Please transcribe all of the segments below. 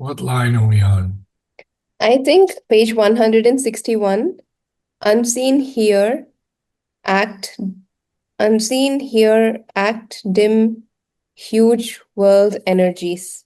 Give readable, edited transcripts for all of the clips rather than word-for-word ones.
What line are we on? I think page 161, unseen here, act, unseen here, act, dim, huge world energies.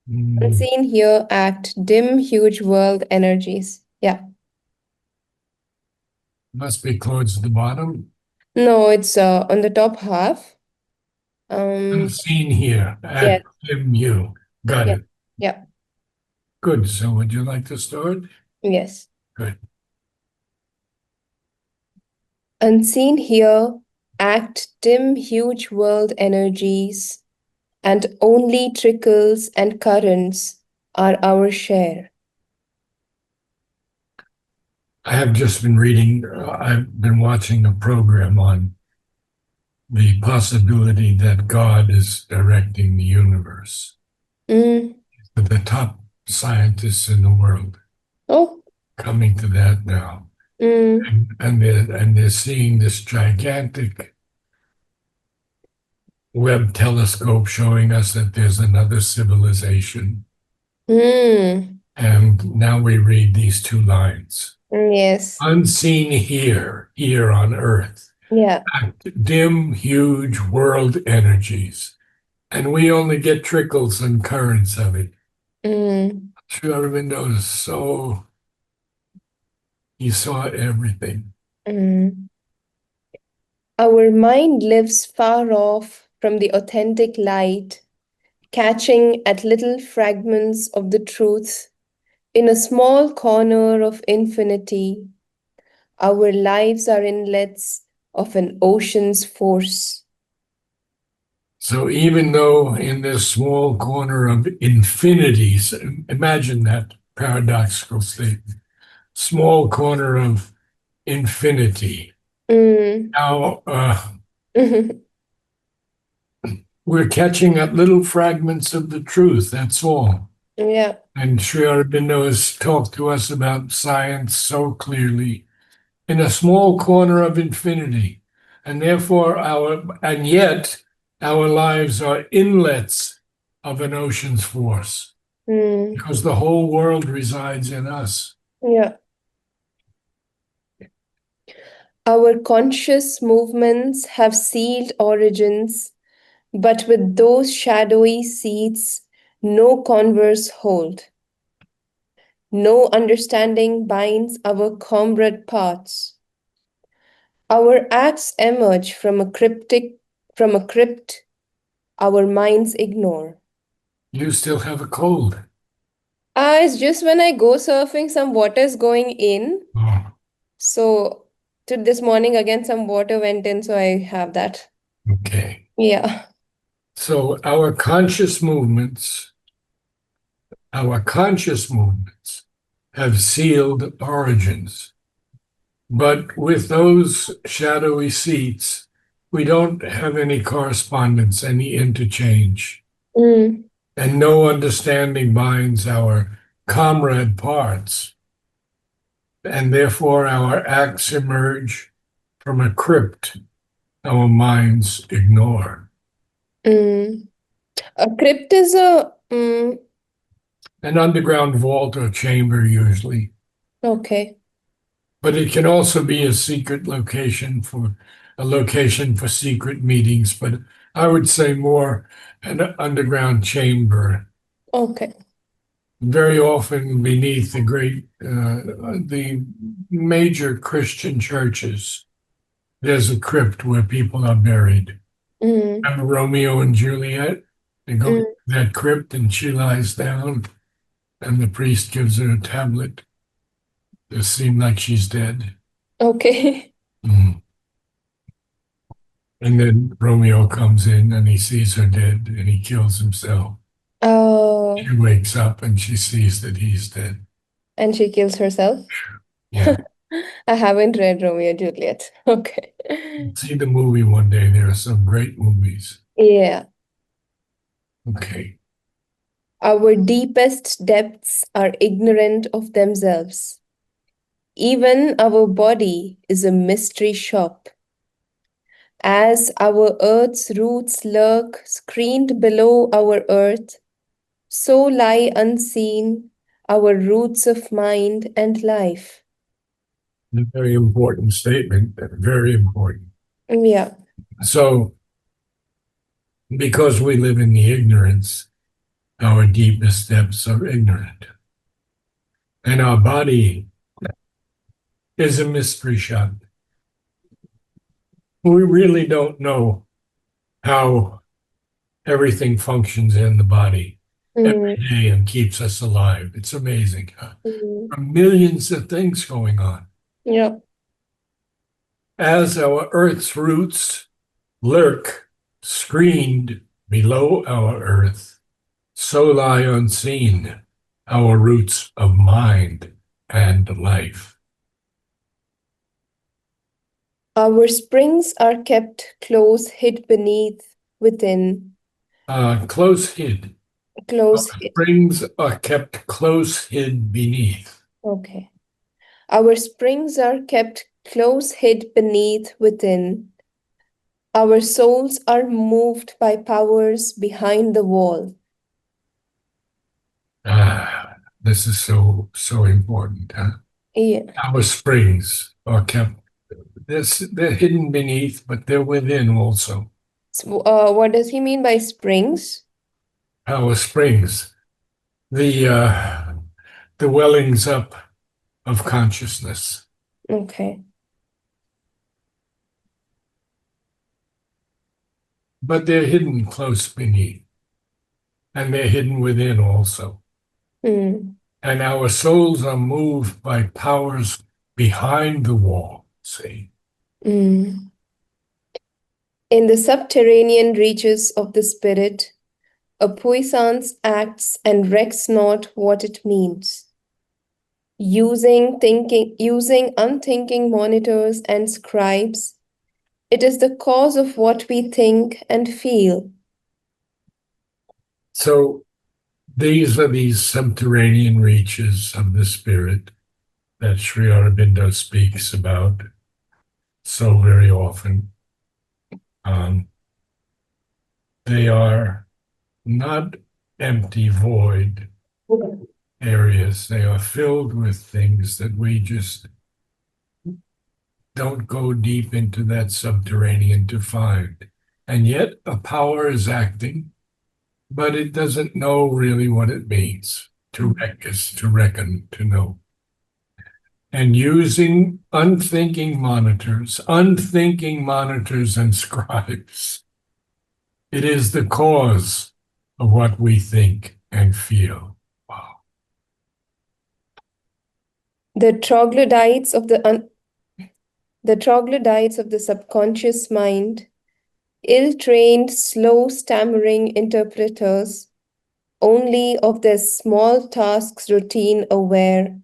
Hmm, Unseen here, act, dim, huge world energies. Yeah. must be towards the bottom. No, it's on the top half. Um, Unseen here yes, at MU. Got yeah, it. yeah, Good. So would you like to start? yes. Good. Unseen here, act, dim, huge world energies, and only trickles and currents are our share. I have just been reading, I've been watching a program on the possibility that God is directing the universe. Mm. The top scientists in the world Oh, coming to that now. mm. And they're seeing this gigantic Webb telescope showing us that there's another civilization. Mm. And now we read these two lines. Yes, Unseen here on Earth, yeah. act dim, huge world energies. And we only get trickles and currents of it. Mm. Sri Aurobindo is so, he saw everything. Mm. Our mind lives far off from the authentic light, catching at little fragments of the truth in a small corner of infinity. Our lives are inlets of an ocean's force. So even though in this small corner of infinities, imagine that paradoxical statement, small corner of infinity. Mm. Now we're catching at little fragments of the truth, that's all. Yeah. And Sri Aurobindo has talked to us about science so clearly in a small corner of infinity. And therefore and yet our lives are inlets of an ocean's force Mm. because the whole world resides in us. Yeah. Our conscious movements have sealed origins, but with those shadowy seeds, no converse hold. No understanding binds our comrade paths. Our acts emerge from a crypt our minds ignore. You still have a cold. It's just when I go surfing, some water is going in. Oh, So to this morning again, some water went in, so I have that. okay. Yeah. So our conscious movements have sealed origins. But with those shadowy seats, we don't have any correspondence, any interchange, Mm. and no understanding binds our comrade parts, and therefore our acts emerge from a crypt our minds ignore. Mm. A crypt is a An underground vault or chamber, usually, okay. but it can also be a location for secret meetings, but I would say more an underground chamber, Okay. very often beneath the major Christian churches. There's a crypt where people are buried. Mm. Remember Romeo and Juliet? They go to Mm. that crypt and she lies down, and the priest gives her a tablet to seem like she's dead. Okay. Mm. And then Romeo comes in and he sees her dead and he kills himself. Oh, She wakes up and she sees that he's dead. and she kills herself. Yeah. I haven't read Romeo and Juliet. Okay. See the movie one day. There are some great movies. Yeah. Okay. Our deepest depths are ignorant of themselves. Even our body is a mystery shop. As our earth's roots lurk screened below our earth, so lie unseen our roots of mind and life. A very important statement, very important. Yeah. So, because we live in the ignorance, our deepest depths are ignorant. And our body is a mystery shop. We really don't know how everything functions in the body every Mm, day and keeps us alive. It's amazing. mm, There are millions of things going on. yeah. As our Earth's roots lurk screened below our Earth, so lie unseen our roots of mind and life. Our springs are kept close hid beneath, within, Close hid. close hid. Springs are kept close hid beneath. Okay. Our springs are kept close hid beneath, within. Our souls are moved by powers behind the wall. This is so important. Huh? Yeah. Our springs are kept. They're hidden beneath, but they're within also. So, what does he mean by springs? Our springs, the wellings up of consciousness, Okay. but they're hidden close beneath, and they're hidden within also. Mm, And our souls are moved by powers behind the wall. See, mm. In the subterranean reaches of the spirit, a puissance acts and recks not what it means. Using unthinking monitors and scribes, it is the cause of what we think and feel. so these are these subterranean reaches of the spirit that Sri Aurobindo speaks about so very often. Um, they are not empty, void areas. They are filled with things that we just don't go deep into that subterranean to find. And yet a power is acting, but it doesn't know really what it means. To reck is to reckon, to know. And using unthinking monitors and scribes, it is the cause of what we think and feel. Wow. The troglodytes of the troglodytes of the subconscious mind, ill-trained, slow, stammering interpreters, only of their small tasks routine aware,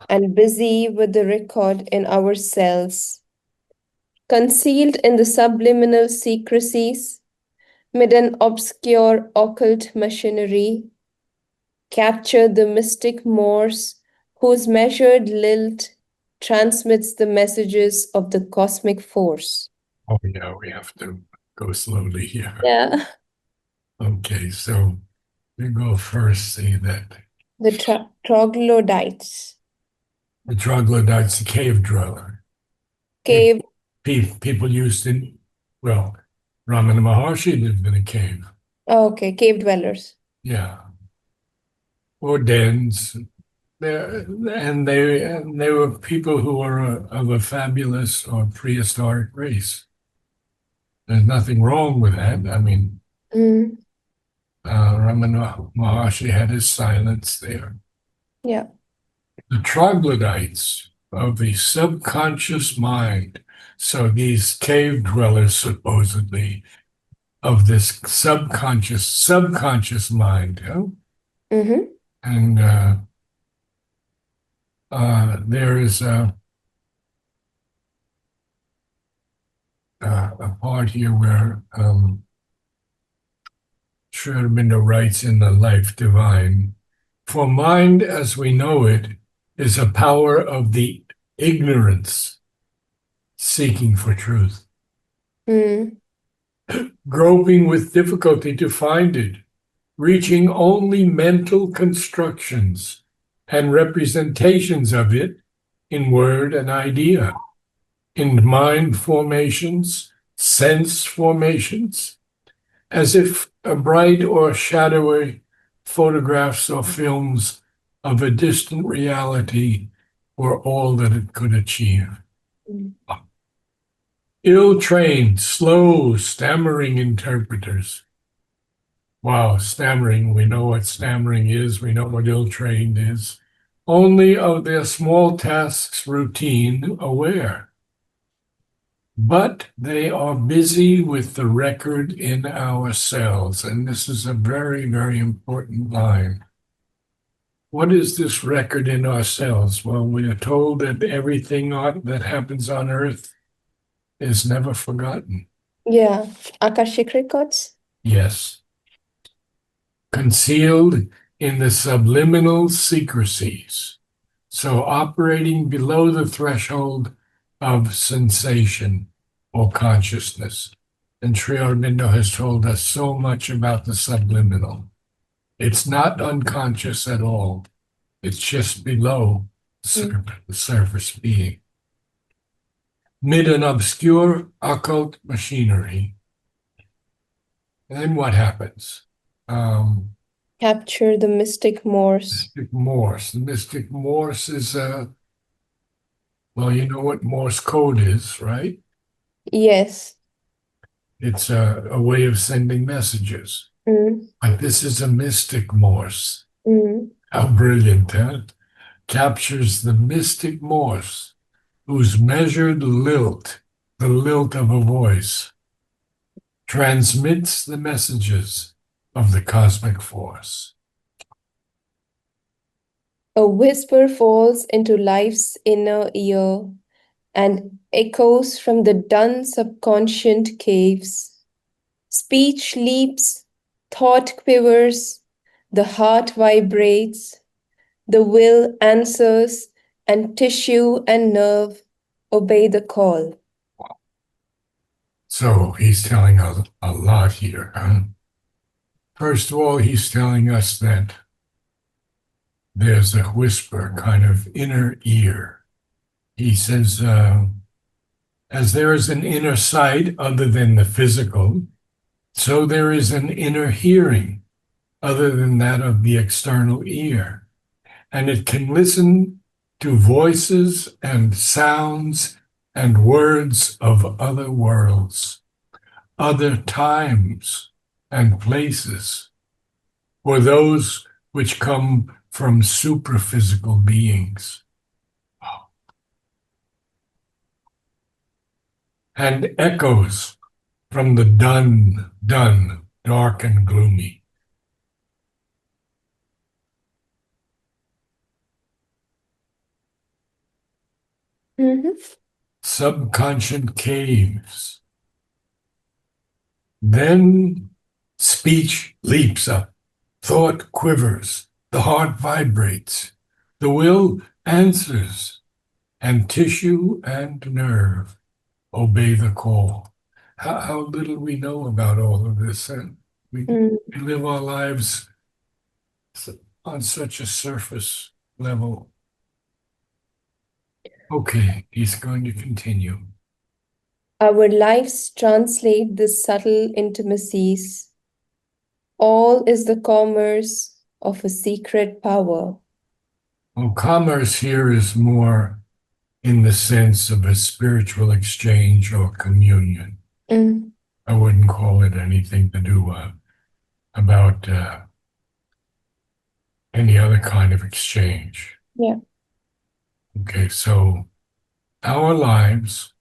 and busy with the record in our cells, concealed in the subliminal secrecies, mid an obscure occult machinery, captured the mystic Morse whose measured lilt transmits the messages of the cosmic force. Oh, yeah, we have to go slowly here. Yeah. Okay, so we go first, see that The troglodytes. the troglodytes, the cave dweller. Cave. People used in, well, Ramana Maharshi lived in a cave. Oh, okay, cave dwellers. Yeah. Or dens. And they were people who were of a fabulous or prehistoric race. There's nothing wrong with that. I mean, Mm, Ramana Maharshi had his silence there. yeah. The troglodytes of the subconscious mind. So these cave dwellers, supposedly, of this subconscious mind. Huh? Mm-hmm. And there is a part here where Sri Aurobindo writes in The Life Divine, for mind as we know it is a power of the ignorance seeking for truth, Mm, groping with difficulty to find it, reaching only mental constructions and representations of it in word and idea, in mind formations, sense formations, as if a bright or shadowy photographs or films of a distant reality were all that it could achieve. Mm. Ill-trained, slow, stammering interpreters. Wow, stammering, we know what stammering is, we know what ill-trained is. Only of their small tasks routine aware. But they are busy with the record in ourselves, and this is a very, very important line. What is this record in ourselves? Well, we are told that everything that happens on earth is never forgotten. Yeah, Akashic records. Yes. Concealed in the subliminal secrecies. So operating below the threshold of sensation or consciousness. And Sri Aurobindo has told us so much about the subliminal. It's not unconscious at all. It's just below the surface being. Mid an obscure occult machinery. And then what happens? Capture the mystic Morse. Mystic Morse. The mystic Morse is well, you know what Morse code is, right? Yes. It's a way of sending messages. Mm. But this is a mystic Morse. Mm. How brilliant, huh? Captures the mystic Morse, whose measured lilt, the lilt of a voice, transmits the messages of the cosmic force. A whisper falls into life's inner ear and echoes from the dun subconscient caves. Speech leaps, thought quivers, the heart vibrates, the will answers, and tissue and nerve obey the call. So he's telling us a lot here. Huh? First of all, he's telling us that there's a whisper, kind of inner ear. He says, as there is an inner sight other than the physical, so there is an inner hearing other than that of the external ear. And it can listen to voices and sounds and words of other worlds, other times and places, or those which come from supraphysical beings. And echoes from the dun, dark and gloomy. Mhm. Subconscious caves. Then speech leaps up, thought quivers, the heart vibrates, the will answers, and tissue and nerve obey the call. How little we know about all of this. And we live our lives on such a surface level. Okay, he's going to continue. Our lives translate the subtle intimacies. All is the commerce of a secret power. Well, commerce here is more in the sense of a spiritual exchange or communion. Mm. I wouldn't call it anything to do about any other kind of exchange. Yeah. Okay, so our lives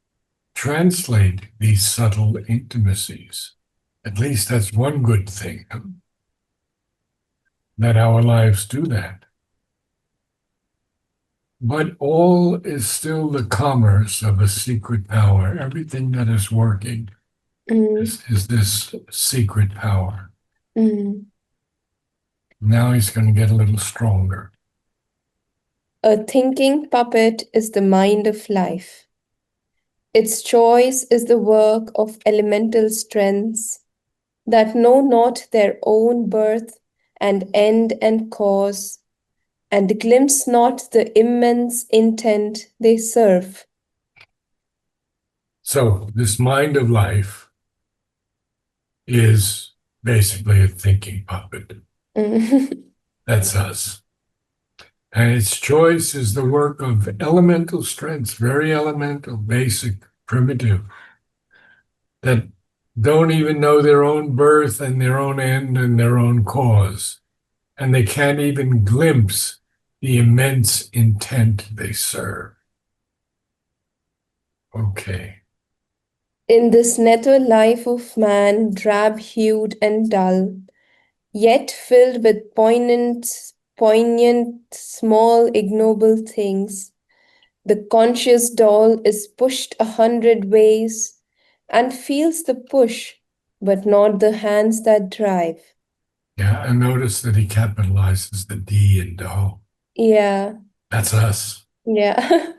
translate these subtle intimacies. At least that's one good thing, that our lives do that. But all is still the commerce of a secret power. Everything that is working is this secret power. Now he's going to get a little stronger. A thinking puppet is the mind of life. Its choice is the work of elemental strengths that know not their own birth and end and cause, and glimpse not the immense intent they serve. So this mind of life is basically a thinking puppet. That's us. And its choice is the work of elemental strengths, very elemental, basic, primitive, that don't even know their own birth and their own end and their own cause. And they can't even glimpse the immense intent they serve. Okay. In this nether life of man, drab-hued and dull, yet filled with poignant, small, ignoble things, the conscious doll is pushed 100 ways and feels the push, but not the hands that drive. Yeah, and notice that he capitalizes the D in doll. Yeah, That's us. yeah.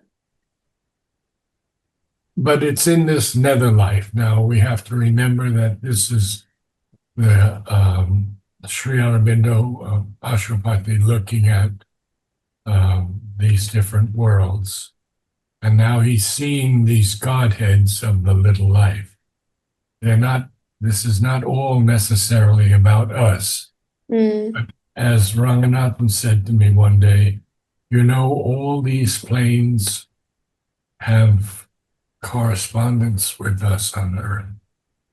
But it's in this nether life. Now we have to remember that this is the Sri Aurobindo Ashwapati looking at these different worlds. And now he's seeing these godheads of the little life. They're not, this is not all necessarily about us. Mm, As Ranganathan said to me one day, you know, all these planes have correspondence with us on Earth.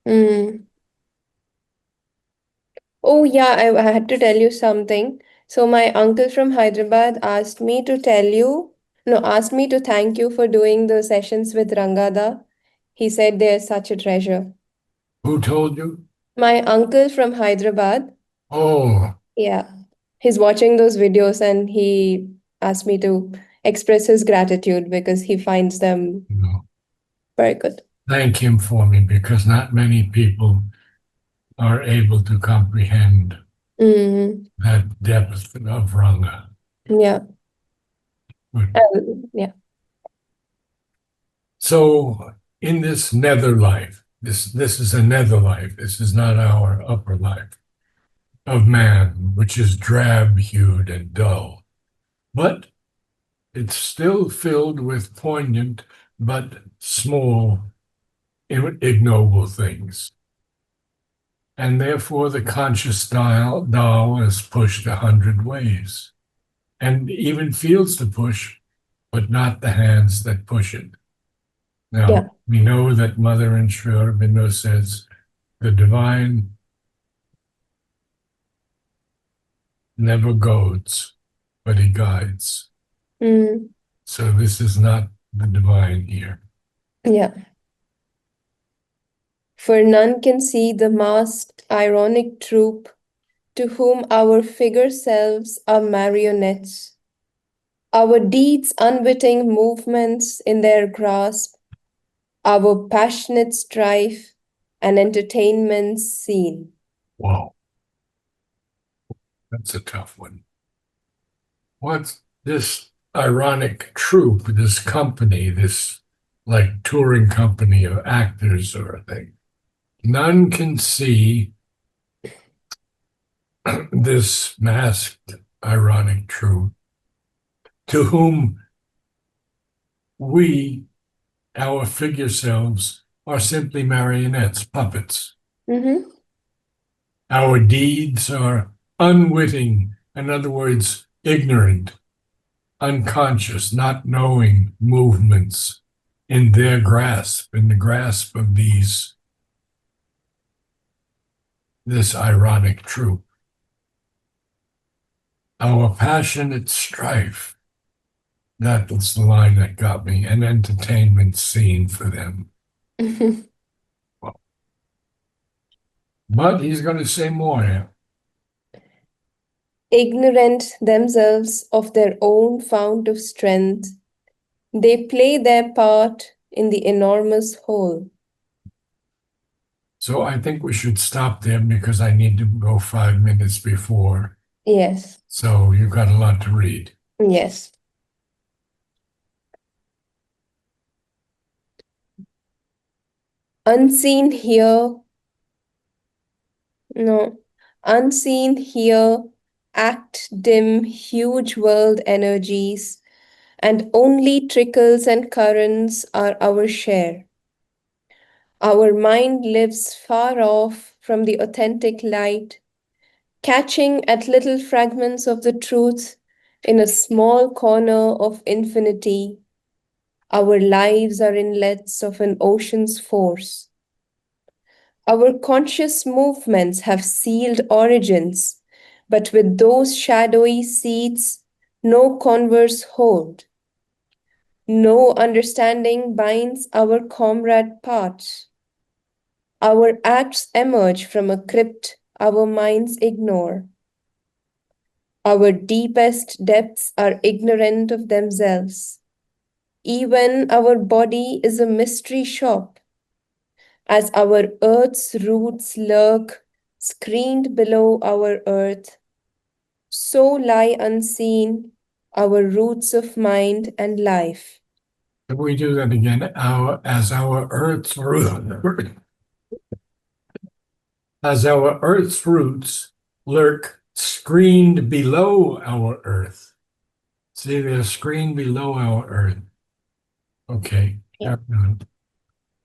mm. Oh, yeah, I had to tell you something. So, my uncle from Hyderabad asked me to tell you, no, asked me to thank you for doing the sessions with Rangada. He said they're such a treasure. Who told you? My uncle from Hyderabad, Oh, yeah, he's watching those videos and he asked me to express his gratitude because he finds them no. very good. Thank him for me because not many people are able to comprehend Mm, that depth of Ranga. yeah, Good. yeah. So in this nether life, this is a nether life. This is not our upper life of man, which is drab-hued and dull. But it's still filled with poignant but small, ignoble things. And therefore the conscious doll is pushed 100 ways and even feels the push, but not the hands that push it. Now, Yeah. we know that Mother in Sri Aurobindo says the divine never goads, but he guides. Mm, So this is not the divine here. yeah. For none can see the masked, ironic troupe to whom our figure selves are marionettes, our deeds unwitting movements in their grasp, our passionate strife and entertainments seen. Wow, that's a tough one. What's this ironic troupe, this company, this like touring company of actors or a thing? None can see this masked ironic troupe to whom we, our figure selves, are simply marionettes, puppets. Mm-hmm. Our deeds are unwitting, in other words, ignorant, unconscious, not knowing movements in their grasp, in the grasp of this ironic truth. Our passionate strife, that was the line that got me, an entertainment scene for them. But he's going to say more here. Ignorant themselves of their own fount of strength, they play their part in the enormous whole. So I think we should stop there because I need to go 5 minutes before. Yes, So you've got a lot to read. yes. Unseen here, no, unseen here act dim huge world energies, and only trickles and currents are our share. Our mind lives far off from the authentic light, catching at little fragments of the truth in a small corner of infinity. Our lives are inlets of an ocean's force. Our conscious movements have sealed origins, but with those shadowy seeds, no converse hold. No understanding binds our comrade paths. Our acts emerge from a crypt our minds ignore. Our deepest depths are ignorant of themselves. Even our body is a mystery shop, as our earth's roots lurk, screened below our earth. So lie unseen our roots of mind and life. If we do that again, as our earth's roots lurk screened below our earth. See, they're screened below our earth. Okay. Yeah. carry on.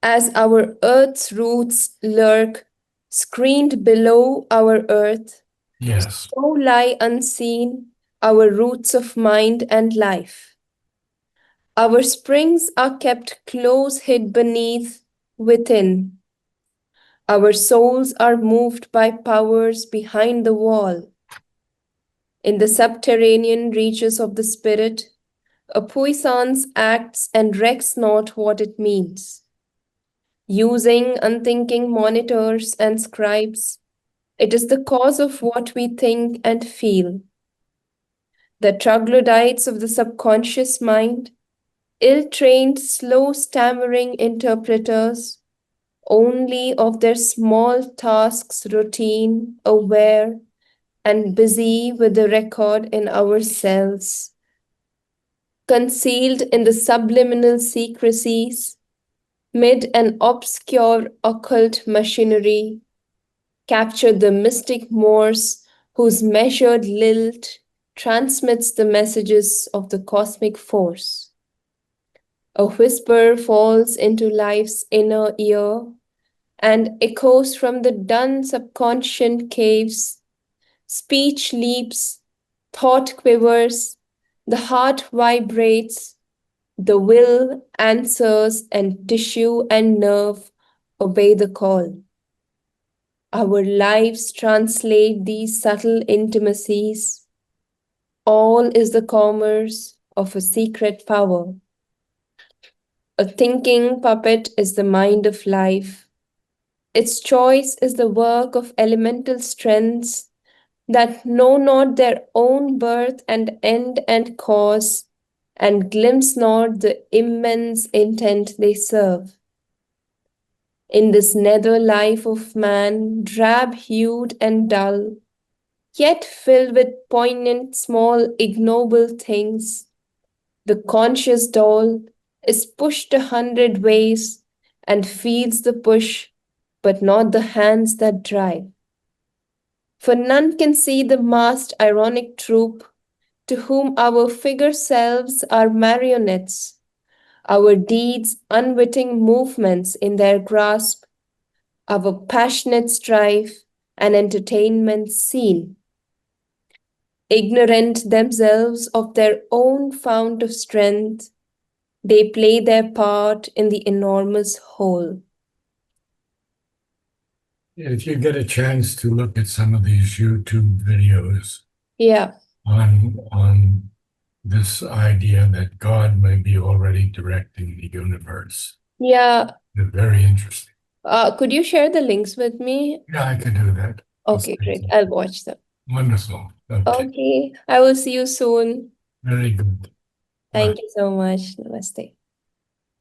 As our earth's roots lurk, screened below our earth, Yes. so lie unseen our roots of mind and life. Our springs are kept close hid beneath, within. Our souls are moved by powers behind the wall. In the subterranean reaches of the spirit, a puissance acts and recks not what it means. Using unthinking monitors and scribes, it is the cause of what we think and feel. The troglodytes of the subconscious mind, ill trained, slow stammering interpreters, only of their small tasks routine, aware, and busy with the record in our cells. Concealed in the subliminal secrecies, mid an obscure occult machinery, capture the mystic Morse whose measured lilt transmits the messages of the cosmic force. A whisper falls into life's inner ear and echoes from the dun subconscious caves. Speech leaps, thought quivers, the heart vibrates, the will answers, and tissue and nerve obey the call. Our lives translate these subtle intimacies. All is the commerce of a secret power. A thinking puppet is the mind of life. Its choice is the work of elemental strengths that know not their own birth and end and cause, and glimpse not the immense intent they serve. In this nether life of man, drab hued and dull, yet filled with poignant small ignoble things, the conscious doll is pushed 100 ways and feels the push, but not the hands that drive. For none can see the masked ironic troupe to whom our figure selves are marionettes, our deeds unwitting movements in their grasp, our passionate strife and entertainment seen. Ignorant themselves of their own fount of strength, they play their part in the enormous whole. If you get a chance to look at some of these YouTube videos Yeah, on this idea that God may be already directing the universe, yeah. they're very interesting. Could you share the links with me? Yeah, I can do that. Okay, great. I'll watch them. Wonderful. Okay. Okay, I will see you soon. Very good. Bye. Thank you so much. Namaste.